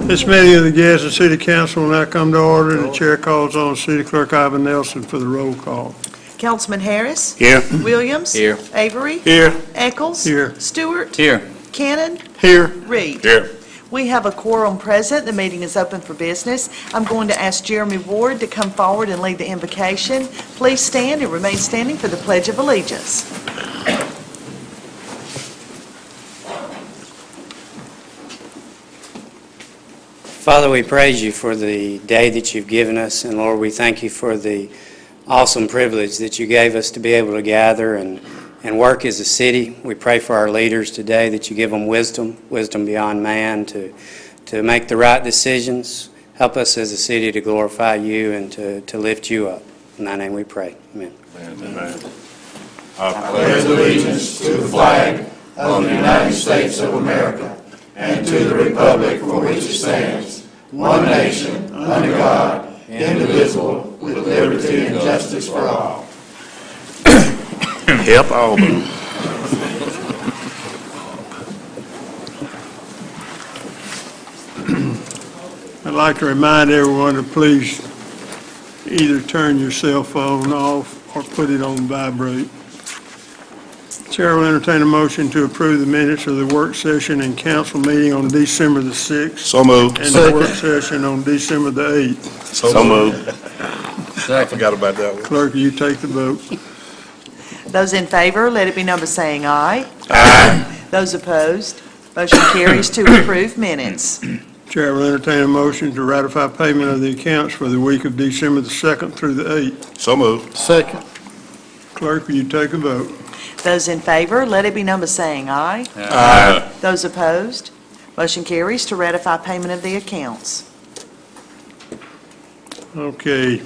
This meeting of the Gadsden City Council will now come to order. The chair calls on City Clerk Ivan Nelson for the roll call. Councilman Harris. Here. Williams. Here. Avery. Here. Eccles. Here. Stewart. Here. Cannon. Here. Reed. Here. We have a quorum present. The meeting is open for business. I'm going to ask Jeremy Ward to come forward and lead the invocation. Please stand and remain standing for the Pledge of Allegiance. Father, we praise you for the day that you've given us, and Lord, we thank you for the awesome privilege that you gave us to be able to gather and work as a city. We pray for our leaders today that you give them wisdom beyond man to make the right decisions. Help us as a city to glorify you and to lift you up. In thy name we pray. Amen. Amen. I pledge allegiance to the flag of the United States of America and to the republic for which it stands, one nation, under God, indivisible, with liberty and justice for all. Help Auburn. I'd like to remind everyone to please either turn your cell phone off or put it on vibrate. Chair will entertain a motion to approve the minutes of the work session and council meeting on December the 6th. So moved. And the work session on December the 8th. So moved. I forgot about that one. Clerk, will you take the vote? Those in favor, let it be known by saying aye. Aye. Those opposed, motion carries to approve minutes. Chair will entertain a motion to ratify payment of the accounts for the week of December the 2nd through the 8th. So moved. Second. Clerk, will you take a vote? Those in favor, let it be known by saying aye. Aye. Those opposed, motion carries to ratify payment of the accounts. Okay.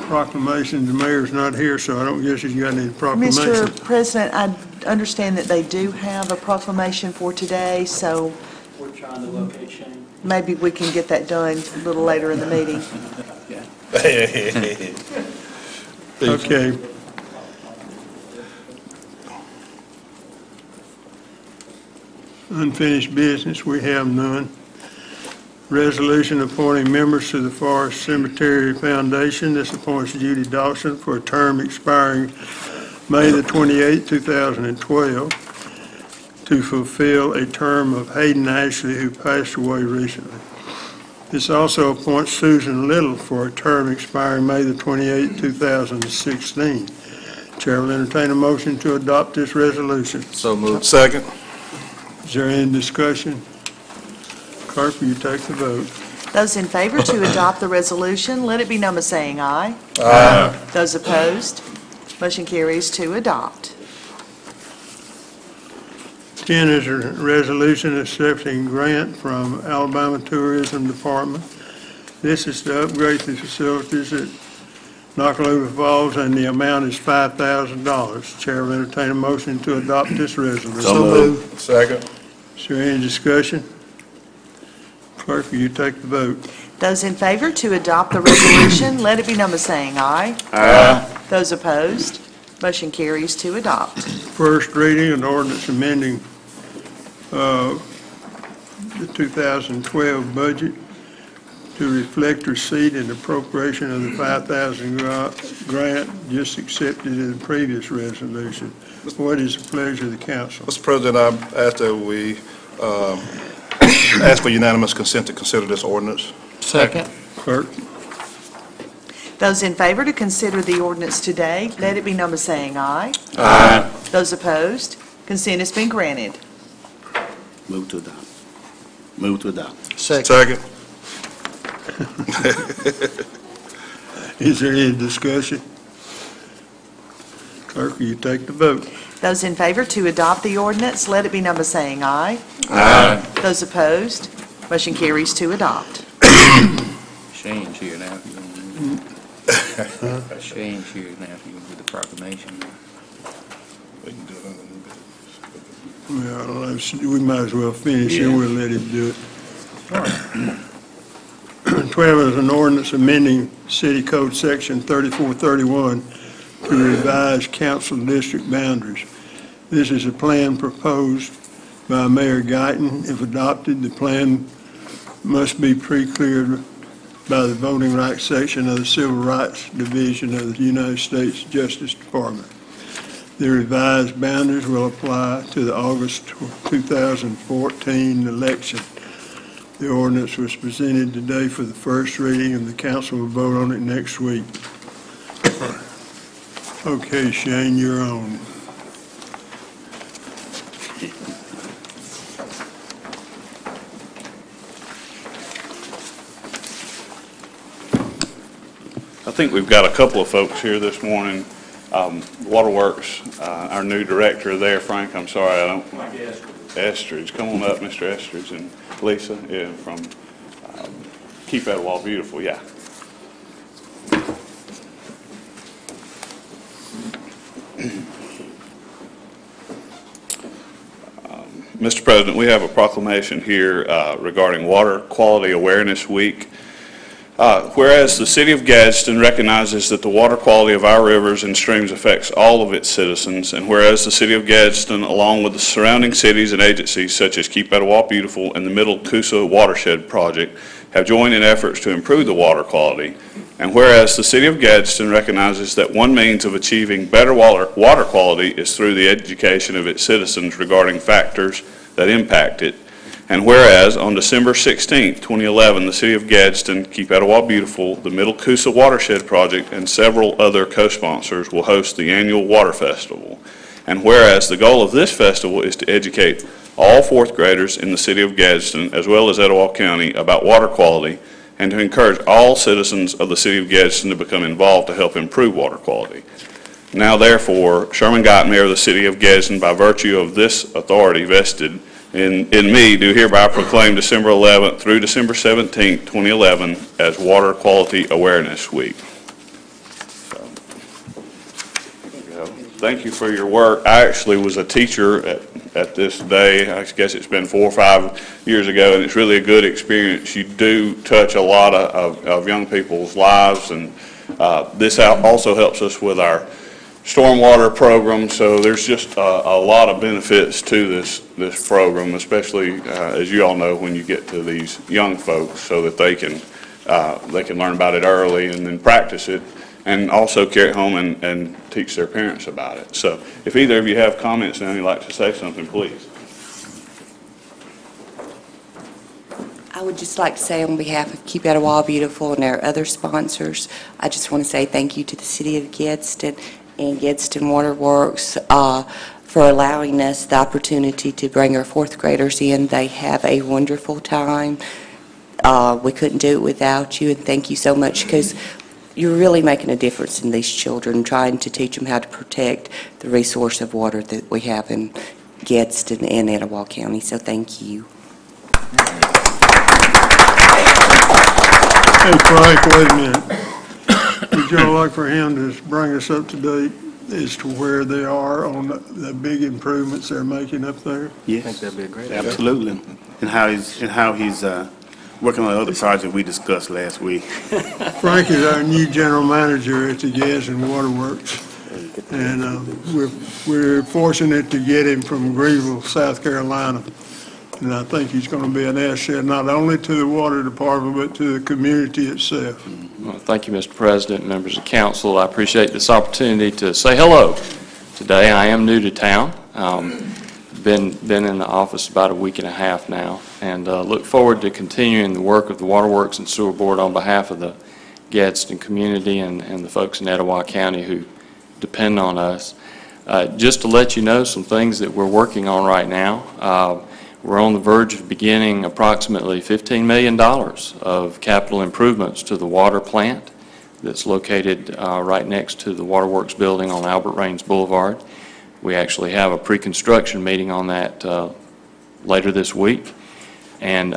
Proclamation, the mayor's not here, so I don't guess he's got any proclamation. Mr. President, I understand that they do have a proclamation for today, so We're trying to locate Shane. maybe we can get that done a little later in the meeting. Okay. Unfinished business, we have none. Resolution appointing members to the Forest Cemetery Foundation. This appoints Judy Dawson for a term expiring May the 28th, 2012, to fulfill a term of Hayden Ashley, who passed away recently. This also appoints Susan Little for a term expiring May the 28th, 2016. Chair will entertain a motion to adopt this resolution. So moved. Second. Is there any discussion? Clerk, will you take the vote? Those in favor to adopt the resolution, let it be known by saying aye. Aye. Those opposed, motion carries to adopt. 10 is a resolution accepting grant from Alabama Tourism Department. This is to upgrade the facilities at Nakalula Falls, and the amount is $5,000. Chair will entertain a motion to adopt this resolution. So moved. Second. Is there any discussion? Clerk, will you take the vote? Those in favor to adopt the resolution, let it be known by saying aye. Aye. Those opposed, motion carries to adopt. First reading, an ordinance amending the 2012 budget to reflect receipt and appropriation of the $5,000 grant just accepted in the previous resolution. What is the pleasure of the council? Mr. President, I ask that we ask for unanimous consent to consider this ordinance. Second. Clerk? Those in favor to consider the ordinance today, let it be known by saying aye. Aye. Those opposed, consent has been granted. Move to adopt. Move to adopt. Second. Is there any discussion? Clerk, will you take the vote? Those in favor to adopt the ordinance, let it be known by saying aye. Aye. Those opposed, motion carries to adopt. Shane's here now, if you want to. Shane's here now, if you want to do the proclamation. We can do it under new business. Well, we might as well finish and we'll let him do it. 12 is an ordinance amending City Code Section 3431 to revise council district boundaries. This is a plan proposed by Mayor Guyton. If adopted, the plan must be pre-cleared by the Voting Rights Section of the Civil Rights Division of the United States Justice Department. The revised boundaries will apply to the August 2014 election. The ordinance was presented today for the first reading, and the council will vote on it next week. Okay, Shane, you're on. I think we've got a couple of folks here this morning. Waterworks, our new director there, Frank, I'm sorry, I don't. Mike Estridge. Come on up, Mr. Estridge, and Lisa, yeah, from Keep Etowah Beautiful, yeah. Mr. President, we have a proclamation here regarding Water Quality Awareness Week. Whereas the City of Gadsden recognizes that the water quality of our rivers and streams affects all of its citizens, and whereas the City of Gadsden, along with the surrounding cities and agencies such as Keep Etowah Beautiful and the Middle Coosa Watershed Project, have joined in efforts to improve the water quality, and whereas the City of Gadsden recognizes that one means of achieving better water quality is through the education of its citizens regarding factors that impact it, and whereas on December 16, 2011, the City of Gadsden, Keep Etowah Beautiful, the Middle Coosa Watershed Project, and several other co-sponsors will host the annual Water Festival. And whereas the goal of this festival is to educate all fourth graders in the City of Gadsden, as well as Etowah County, about water quality, and to encourage all citizens of the City of Gadsden to become involved to help improve water quality. Now therefore, Sherman Gott, Mayor of the City of Gadsden, by virtue of this authority vested in me, do hereby proclaim December 11th through December 17th, 2011 as Water Quality Awareness Week. So, thank you for your work. I actually was a teacher at this day. I guess it's been 4 or 5 years ago, and it's really a good experience. You do touch a lot of young people's lives, and this also helps us with our stormwater program, so there's just a lot of benefits to this program, especially as you all know, when you get to these young folks, so that they can learn about it early and then practice it, and also carry it home and teach their parents about it. So if either of you have comments now, you'd like to say something, please. I would just like to say on behalf of Keep Etowah Beautiful and our other sponsors, I just want to say thank you to the City of Gadsden and Gadsden Waterworks for allowing us the opportunity to bring our fourth graders in. They have a wonderful time. We couldn't do it without you, and thank you so much, because you're really making a difference in these children, trying to teach them how to protect the resource of water that we have in Gadsden and Etowah County, so thank you. Hey, Frank, wait a minute. Would y'all like for him to bring us up to date as to where they are on the big improvements they're making up there? Yes. I think that'd be a great idea. Absolutely. And how he's working on the other project we discussed last week. Frank is our new general manager at the Gadsden Waterworks, and we're fortunate to get him from Greenville, South Carolina. And I think he's going to be an asset not only to the water department, but to the community itself. Well, thank you, Mr. President, members of council. I appreciate this opportunity to say hello today. I am new to town. Been in the office about a week and a half now, and look forward to continuing the work of the Waterworks and Sewer Board on behalf of the Gadsden community and the folks in Etowah County who depend on us. Just to let you know some things that we're working on right now. We're on the verge of beginning approximately $15 million of capital improvements to the water plant that's located right next to the Waterworks building on Albert Raines Boulevard. We actually have a pre-construction meeting on that later this week. And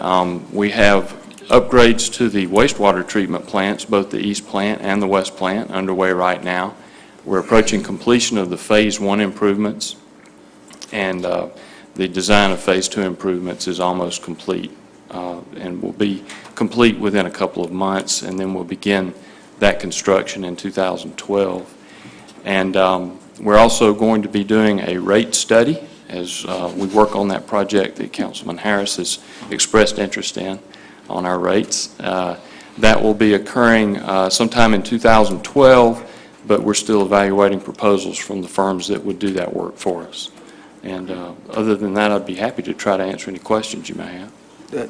we have upgrades to the wastewater treatment plants, both the east plant and the west plant, underway right now. We're approaching completion of the Phase 1 improvements, and the design of Phase 2 improvements is almost complete and will be complete within a couple of months, and then we'll begin that construction in 2012. And we're also going to be doing a rate study as we work on that project that Councilman Harris has expressed interest in. on our rates. That will be occurring sometime in 2012, but we're still evaluating proposals from the firms that would do that work for us. And other than that, I'd be happy to try to answer any questions you may have.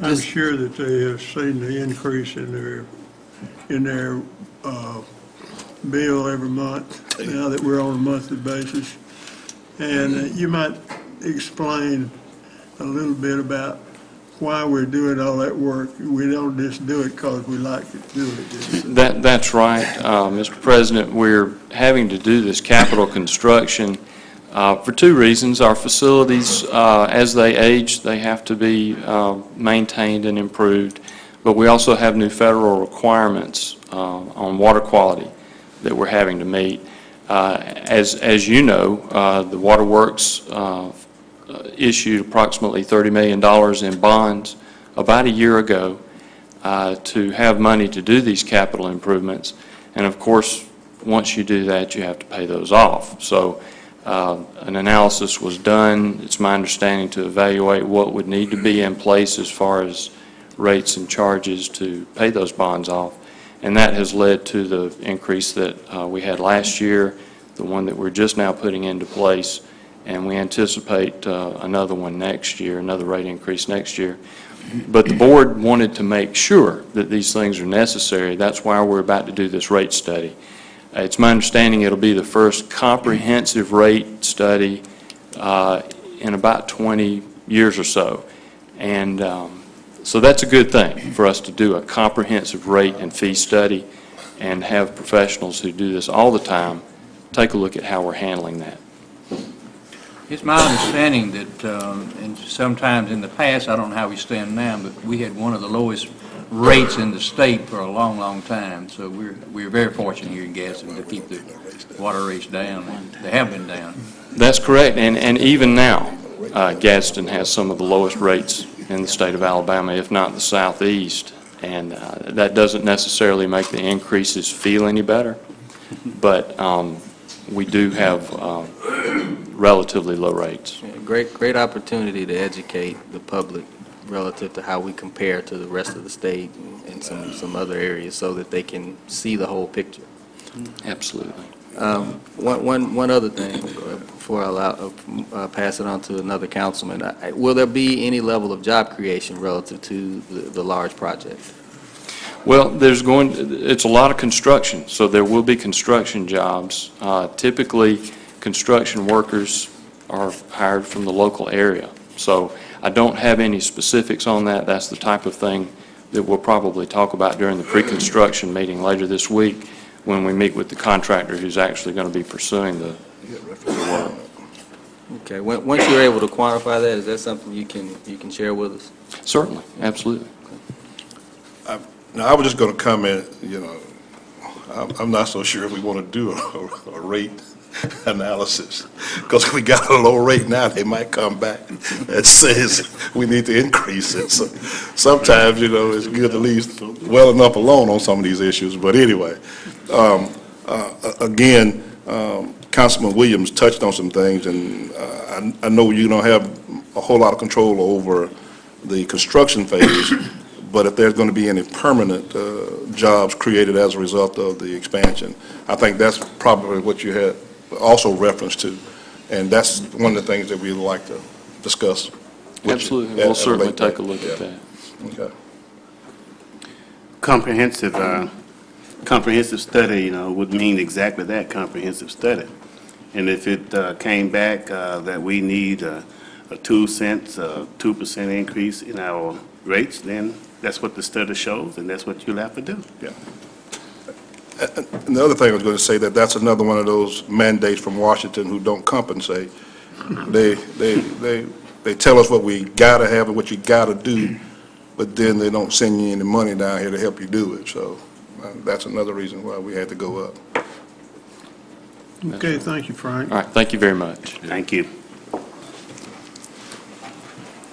I'm sure that they have seen the increase in their bill every month, now that we're on a monthly basis. And you might explain a little bit about why we're doing all that work. We don't just do it because we like to do it. That's right, Mr. President. We're having to do this capital construction for two reasons. Our facilities, as they age, they have to be maintained and improved, but we also have new federal requirements on water quality that we're having to meet. As you know, the Water Works issued approximately $30 million in bonds about a year ago to have money to do these capital improvements. And of course, once you do that, you have to pay those off. So an analysis was done, it's my understanding, to evaluate what would need to be in place as far as rates and charges to pay those bonds off. And that has led to the increase that we had last year, the one that we're just now putting into place, and we anticipate another one next year, another rate increase next year. But the board wanted to make sure that these things are necessary. That's why we're about to do this rate study. It's my understanding it'll be the first comprehensive rate study in about 20 years or so. And so that's a good thing for us to do a comprehensive rate and fee study and have professionals who do this all the time take a look at how we're handling that. It's my understanding that, and sometimes in the past, I don't know how we stand now, but we had one of the lowest rates in the state for a long, long time. So we're very fortunate here in Gadsden to keep the water rates down. They have been down. That's correct, and even now, Gadsden has some of the lowest rates in the state of Alabama, if not the southeast. And that doesn't necessarily make the increases feel any better, but we do have relatively low rates. Great opportunity to educate the public relative to how we compare to the rest of the state and some other areas so that they can see the whole picture. Absolutely. One other thing before I pass it on to another councilman. Will there be any level of job creation relative to the large project? Well, it's a lot of construction, so there will be construction jobs. Typically, construction workers are hired from the local area. So I don't have any specifics on that. That's the type of thing that we'll probably talk about during the pre-construction meeting later this week when we meet with the contractor who's actually going to be pursuing the work. Okay. Once you're able to quantify that, is that something you can share with us? Certainly. Absolutely. Now, I was just going to comment, I'm not so sure if we want to do a rate analysis, because if we got a low rate now, they might come back that says we need to increase it. So sometimes, it's good to leave well enough alone on some of these issues. But anyway, again, Councilman Williams touched on some things, and I know you don't have a whole lot of control over the construction phase, but if there's going to be any permanent jobs created as a result of the expansion, I think that's probably what you had also reference to, and that's one of the things that we'd like to discuss. Absolutely. We'll certainly take a look at that. Okay. Comprehensive study, would mean exactly that, comprehensive study. And if it came back that we need a 2 cents, 2% increase in our rates, then that's what the study shows, and that's what you'll have to do. Yeah. And the other thing I was going to say, that's another one of those mandates from Washington who don't compensate. They tell us what we got to have and what you got to do, but then they don't send you any money down here to help you do it. So that's another reason why we had to go up. Okay, thank you, Frank. All right. Thank you very much. Thank you.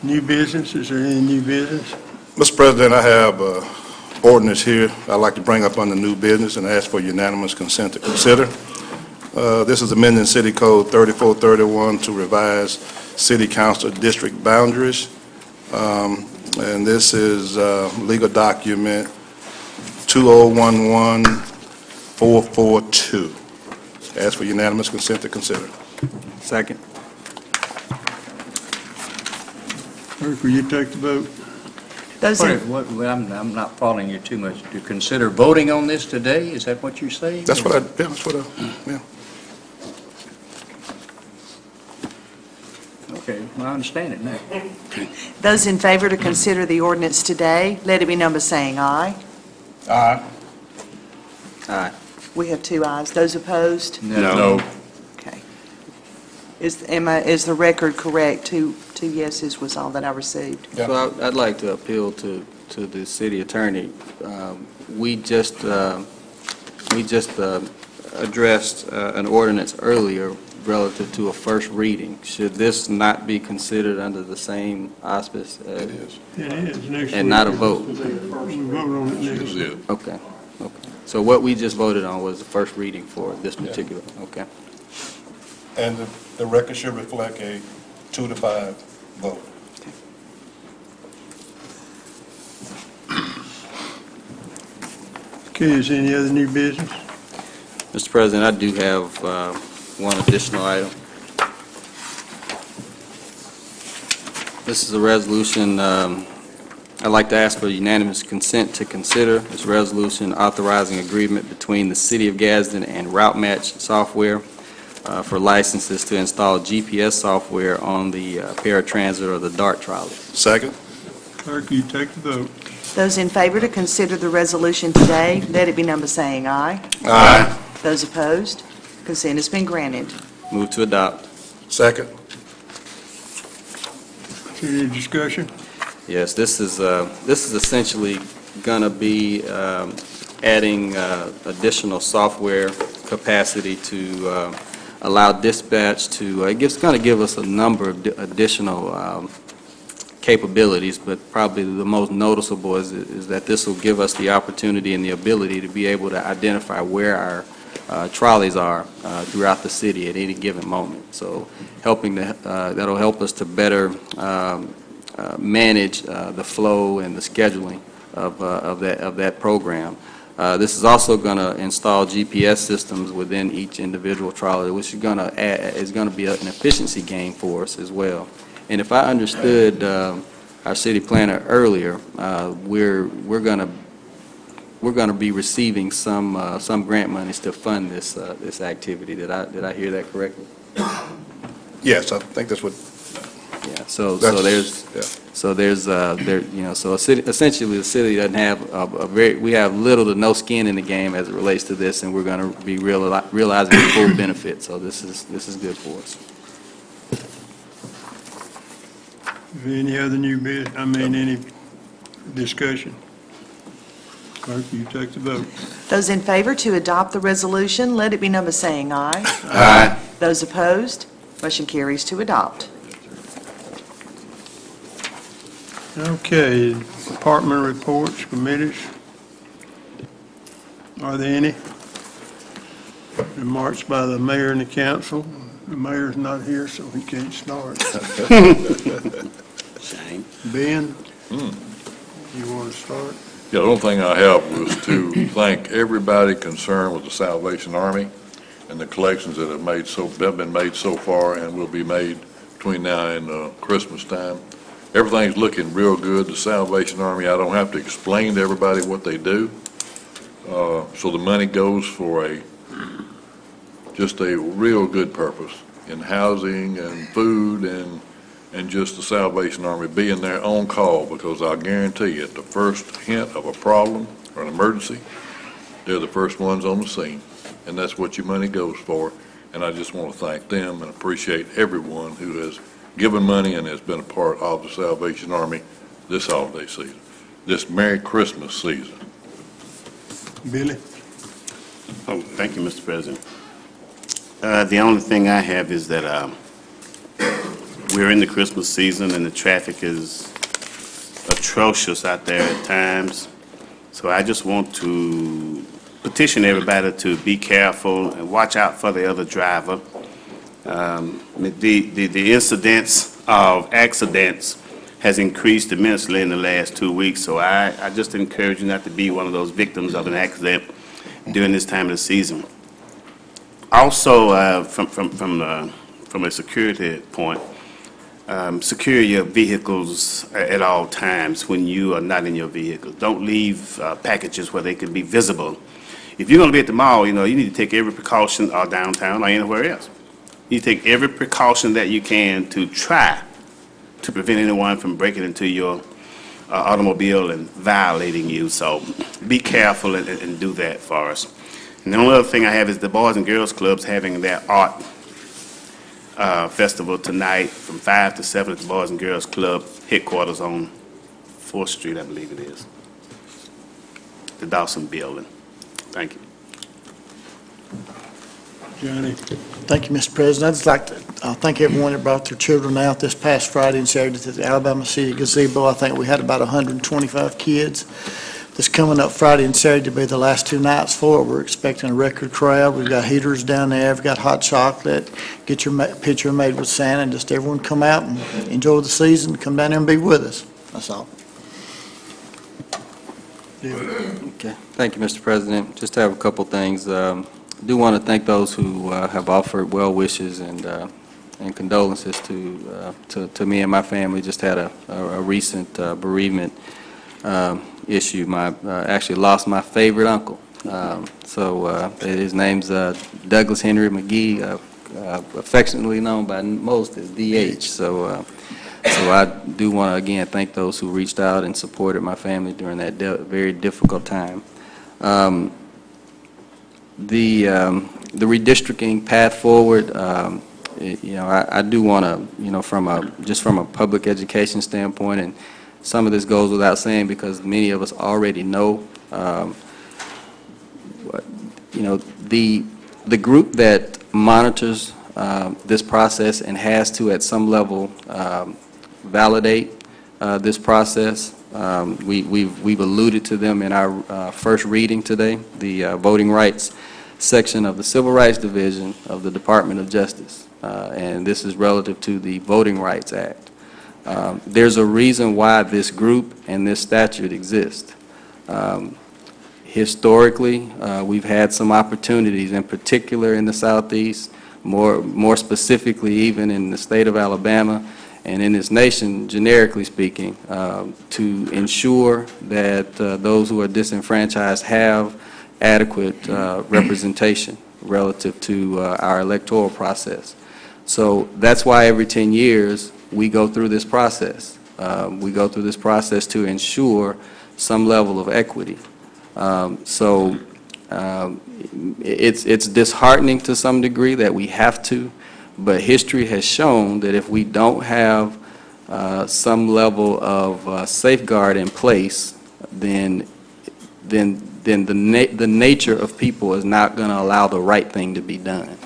New business, is there any new business? Mr. President, I have ordinance here I'd like to bring up under new business and ask for unanimous consent to consider. This is amending City Code 3431 to revise City Council district boundaries. and this is legal document 2011442. Ask for unanimous consent to consider. Second. Clerk, will you take the vote? Those in, I'm not following you too much. To consider voting on this today, is that what you're saying? That's what yeah. Okay, well, I understand it now. those in favor to consider the ordinance today, let it be known by saying aye. Aye. Aye. We have 2 ayes. Those opposed? No. Okay. Is the record correct? Two yeses was all that I received. Yeah. So I'd like to appeal to the city attorney. We just addressed an ordinance earlier relative to a first reading. Should this not be considered under the same auspice? It is. It is. Next And week not a is- vote? We vote on it next week. Okay, okay. So what we just voted on was the first reading for this particular, okay. And the record should reflect a 2-5 vote. Okay, is there any other new business? Mr. President, I do have one additional item. This is a resolution, I'd like to ask for unanimous consent to consider. This resolution authorizing agreement between the City of Gadsden and RouteMatch Software for licenses to install GPS software on the paratransit or the DART trolley. Second? Clerk, will you take the vote? Those in favor to consider the resolution today, let it be known by saying aye. Aye. Those opposed? Consent has been granted. Move to adopt. Second? Is there any discussion? Yes, this is essentially going to be adding additional software capacity to allow dispatch to, it's going to give us a number of additional capabilities, but probably the most noticeable is that this will give us the opportunity and the ability to be able to identify where our trolleys are throughout the city at any given moment. So that'll help us to better manage the flow and the scheduling of that program. This is also going to install GPS systems within each individual trolley, which is going to be an efficiency gain for us as well. And if I understood our city planner earlier, we're going to be receiving some grant monies to fund this activity. Did I hear that correctly? Yes, I think that's what. Yeah. So essentially the city doesn't have we have little to no skin in the game as it relates to this, and we're going to be realizing the full benefit. So this is good for us. Is there any other new business, any discussion? Clerk, will you take the vote? Those in favor to adopt the resolution, let it be known by saying aye. Aye. Those opposed, motion carries to adopt. Okay, department reports, committees. Are there any? Remarks by the mayor and the council. The mayor's not here, so he can't start. Shane? Ben, you want to start? Yeah, the only thing I have was to thank everybody concerned with the Salvation Army and the collections that have been made so far and will be made between now and Christmas time. Everything's looking real good. The Salvation Army, I don't have to explain to everybody what they do. So the money goes for just a real good purpose in housing and food and just the Salvation Army being there on call, because I guarantee you, at the first hint of a problem or an emergency, they're the first ones on the scene. And that's what your money goes for. And I just want to thank them and appreciate everyone who has given money and has been a part of the Salvation Army this holiday season, this Merry Christmas season. Billy? Oh, thank you, Mr. President. The only thing I have is that we're in the Christmas season and the traffic is atrocious out there at times. So I just want to petition everybody to be careful and watch out for the other driver. The incidents of accidents has increased immensely in the last 2 weeks. So I just encourage you not to be one of those victims of an accident during this time of the season. Also, from a security point, secure your vehicles at all times when you are not in your vehicle. Don't leave packages where they can be visible. If you're going to be at the mall, you need to take every precaution, or downtown or anywhere else. You take every precaution that you can to try to prevent anyone from breaking into your automobile and violating you. So be careful and do that for us. And the only other thing I have is the Boys and Girls Clubs having their art festival tonight from 5 to 7 at the Boys and Girls Club headquarters on 4th Street, I believe it is, the Dawson Building. Thank you. Johnny? Thank you, Mr. President. I'd just like to thank everyone that brought their children out this past Friday and Saturday to the Alabama City Gazebo. I think we had about 125 kids. This coming up Friday and Saturday to be the last 2 nights for it. We're expecting a record crowd. We've got heaters down there. We've got hot chocolate. Get your picture made with Santa, and just everyone come out and enjoy the season. Come down there and be with us. That's all. Okay. Thank you, Mr. President. Just have a couple things. I do want to thank those who have offered well wishes and condolences to me and my family. Just had a recent bereavement issue. Actually lost my favorite uncle. His name's Douglas Henry McGee, affectionately known by most as DH. So I do want to again thank those who reached out and supported my family during that very difficult time. The redistricting path forward, I do want to, from a public education standpoint, and some of this goes without saying because many of us already know, the group that monitors this process and has to at some level validate this process. We've alluded to them in our first reading today, the voting rights section of the Civil Rights Division of the Department of Justice, and this is relative to the Voting Rights Act. There's a reason why this group and this statute exist. Historically, we've had some opportunities, in particular in the Southeast, more specifically even in the state of Alabama, and in this nation, generically speaking, to ensure that those who are disenfranchised have adequate representation relative to our electoral process. So that's why every 10 years we go through this process. We go through this process to ensure some level of equity. It's disheartening to some degree that we have to, but history has shown that if we don't have some level of safeguard in place, then the nature of people is not going to allow the right thing to be done.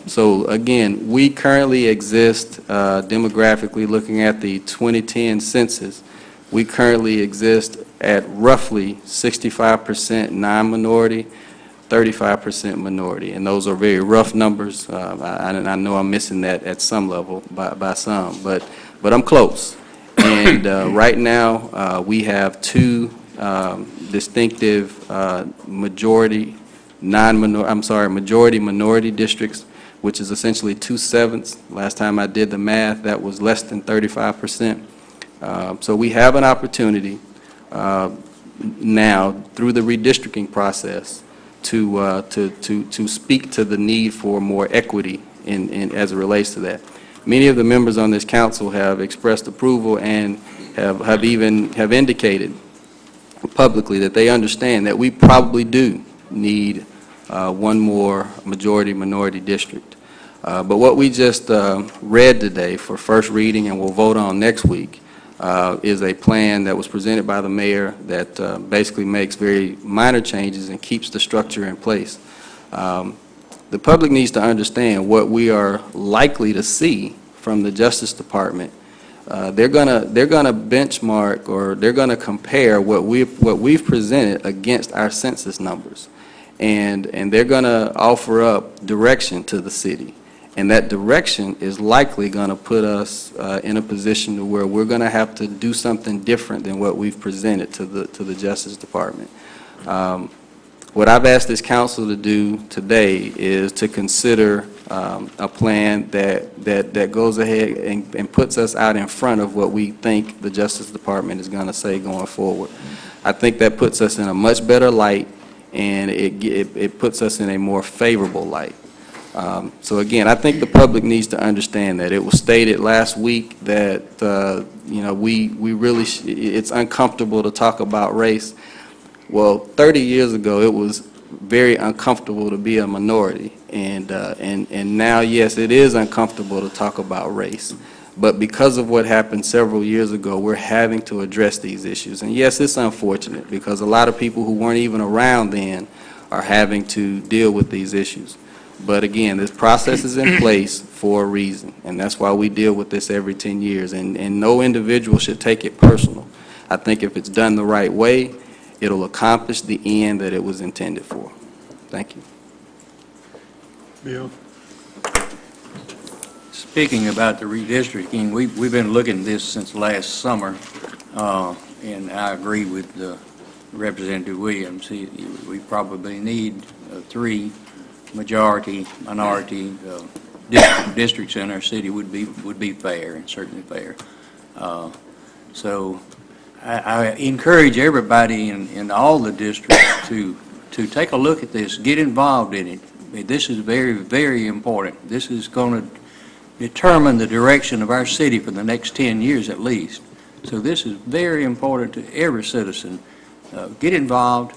So again, we currently exist demographically, looking at the 2010 census, we currently exist at roughly 65% non-minority, 35% minority, and those are very rough numbers. I know I'm missing that at some level by some, but I'm close. And right now, we have 2 distinctive majority minority districts, which is essentially 2/7. Last time I did the math, that was less than 35%. So we have an opportunity now through the redistricting process to speak to the need for more equity as it relates to that. Many of the members on this council have expressed approval and have indicated publicly that they understand that we probably do need one more majority-minority district. But what we just read today for first reading and we'll vote on next week is a plan that was presented by the mayor that basically makes very minor changes and keeps the structure in place. The public needs to understand what we are likely to see from the Justice Department. They're gonna benchmark, or they're gonna compare what we've presented against our census numbers, and they're gonna offer up direction to the city. And that direction is likely going to put us in a position to where we're going to have to do something different than what we've presented to the Justice Department. What I've asked this council to do today is to consider a plan that goes ahead and puts us out in front of what we think the Justice Department is going to say going forward. I think that puts us in a much better light, and it puts us in a more favorable light. So again, I think the public needs to understand that. It was stated last week that, we really, it's uncomfortable to talk about race. Well, 30 years ago, it was very uncomfortable to be a minority. And now, yes, it is uncomfortable to talk about race. But because of what happened several years ago, we're having to address these issues. And yes, it's unfortunate because a lot of people who weren't even around then are having to deal with these issues. But again, this process is in place for a reason, and that's why we deal with this every 10 years. And no individual should take it personal. I think if it's done the right way, it'll accomplish the end that it was intended for. Thank you. Bill? Speaking about the redistricting, we've been looking at this since last summer, and I agree with Representative Williams. We probably need 3 majority, minority districts in our city would be fair, and certainly fair. So I encourage everybody in all the districts to take a look at this, get involved in it. This is very, very important. This is going to determine the direction of our city for the next 10 years at least. So this is very important to every citizen. Get involved.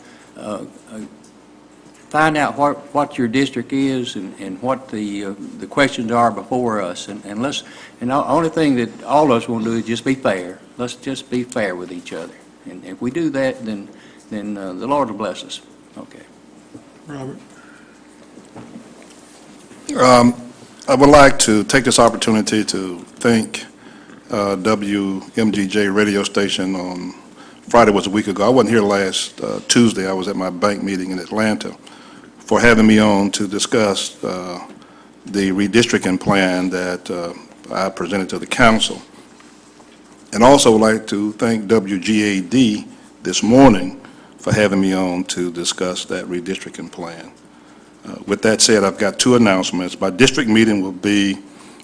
Find out what your district is and what the questions are before us, and the only thing that all of us want to do is just be fair. Let's just be fair with each other, and if we do that, then the Lord will bless us. Okay. Robert? I would like to take this opportunity to thank WMGJ radio station. On Friday was a week ago. I wasn't here last Tuesday. I was at my bank meeting in Atlanta, for having me on to discuss the redistricting plan that I presented to the council. And also would like to thank WGAD this morning for having me on to discuss that redistricting plan. With that said, I've got 2 announcements. My district meeting will be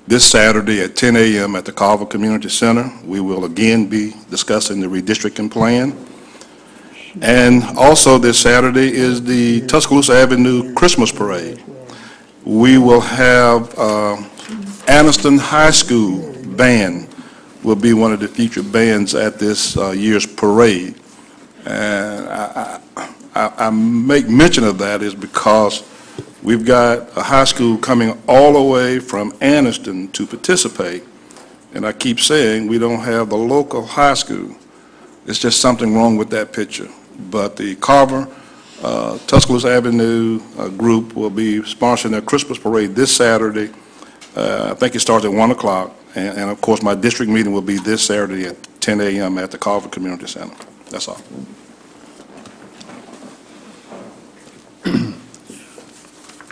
this Saturday at 10 a.m. at the Carver Community Center. We will again be discussing the redistricting plan. And also this Saturday is the Tuscaloosa Avenue Christmas Parade. We will have Anniston High School Band will be one of the featured bands at this year's parade. And I make mention of that is because we've got a high school coming all the way from Anniston to participate. And I keep saying we don't have the local high school. It's just something wrong with that picture. But the Carver Tuscaloosa Avenue group will be sponsoring their Christmas parade this Saturday. I think it starts at 1 o'clock. And of course, my district meeting will be this Saturday at 10 a.m. at the Carver Community Center. That's all.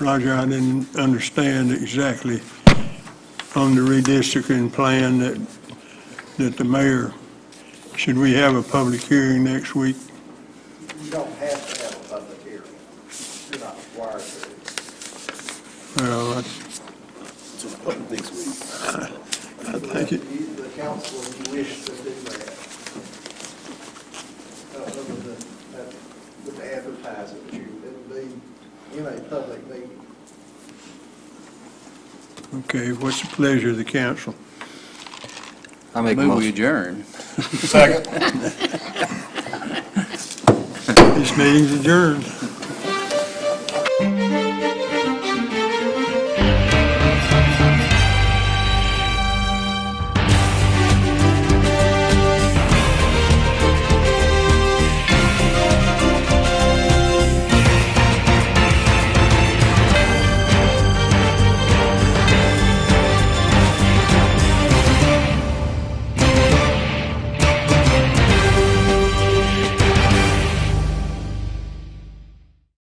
Roger, I didn't understand exactly on the redistricting plan that the mayor, should we have a public hearing next week? You don't have to have a public hearing. You're not required to. Well, Next week. I think it, The council, if you wish to do that, other than that, with the advertising, it'll be in a public meeting. okay, what's the pleasure of the council? I make a Move we motion. adjourn. Second. This meeting's adjourned.